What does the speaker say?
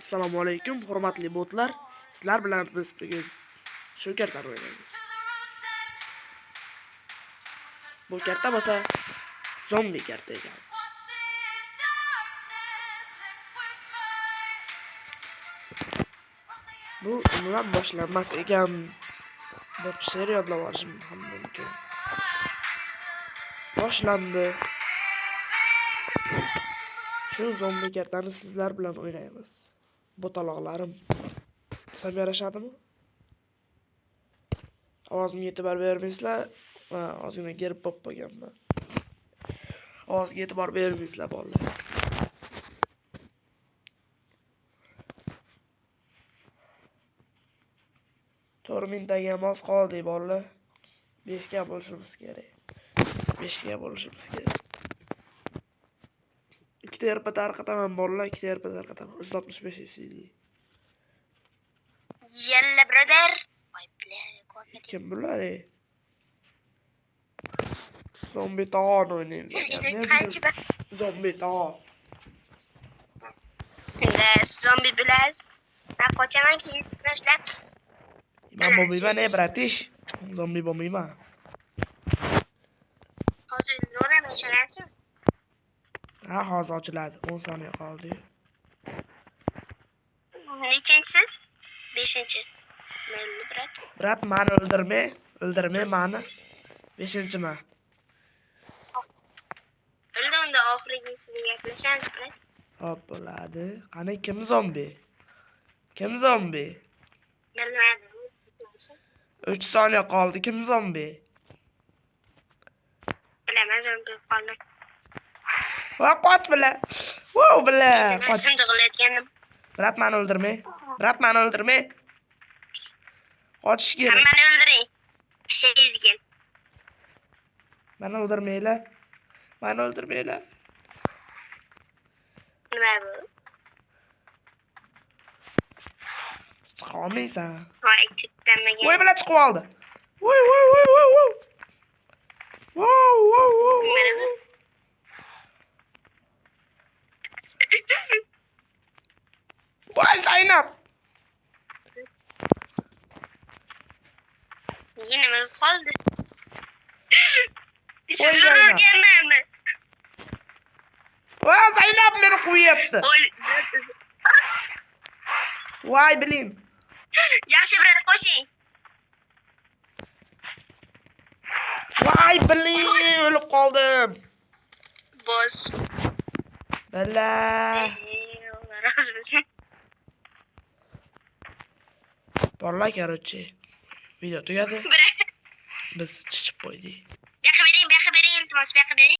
Assalomu alaykum, hurmatli botlar. Sizlar bilan biz bugun shu kartani o'ynaymiz. Bu karta bo'lsa zombi karta ekan. Bu umuman boshlanmas ekan deb she'r yodlab olishim ham mumkin. Boshlandi. Shu zombi kartani sizlar bilan o'ynaymiz. Botaloqlarim desam yarashadimi? Ovozimga e'tibor bermaysizlar. Ozgina gerib bo'lib qolganman. Ovozga e'tibor bermaysizlar bolalar. Tormintaga mos qoldik bolalar. 5 ga bo'lishimiz kerak. 5 ga bo'lishimiz kerak. Ikkita yerpa tarqataman bolalar, ikkita yerpa tarqataman. 165 CD. Yalla brother. Kim bular? Zombi tog'ni o'ynaymiz. Zombi tog'. Zombi blast. Ben kocaman ki sizler. Ben bombayman bratish. Zombi bombayman. Hozir o'ramay chiqasan. Ha, hozir ochiladi. 10 soniya qoldi. Nechinchisiz? 5-chi. Mayli brat. Brat, meni o'ldirma meni. 5-chiman. Unda oxirgi sizga gaplashamiz brat. Hop, bo'ladi. Qani kim zombi? Kim zombi? Bilmadim. 3 soniya qoldi. Kim zombi? Bilaman, zombi qoldi. Va qoch bila. Wow bila. Qoch. Shunday qilayotgandim. Brat, meni o'ldirma. Brat, meni o'ldirma. Qochish kerak. Hammani o'ldiring. Ishingizga. Meni o'ldirmanglar. Meni o'ldirmanglar. Nima bu? Chiqolmaysan. Voy, kutilmagan. Voy bilan chiqib oldi. Voy. Mana bu. Voy Zaynab. Yine mi qoldi? Voy Siz Zaynab. o'rganmaymi? Voy Zaynab meni qo'yapti. Voy bilin. Yaxshi brat qo'shing. Voy bilin, o'lib qoldim. Boss. Bala. Allah razı olsun. Bolalar, короче. Video tugadi. Brat. Biz chiqib qo'ydik. Bu yoqqa bering, iltimos, bu yoqqa bering.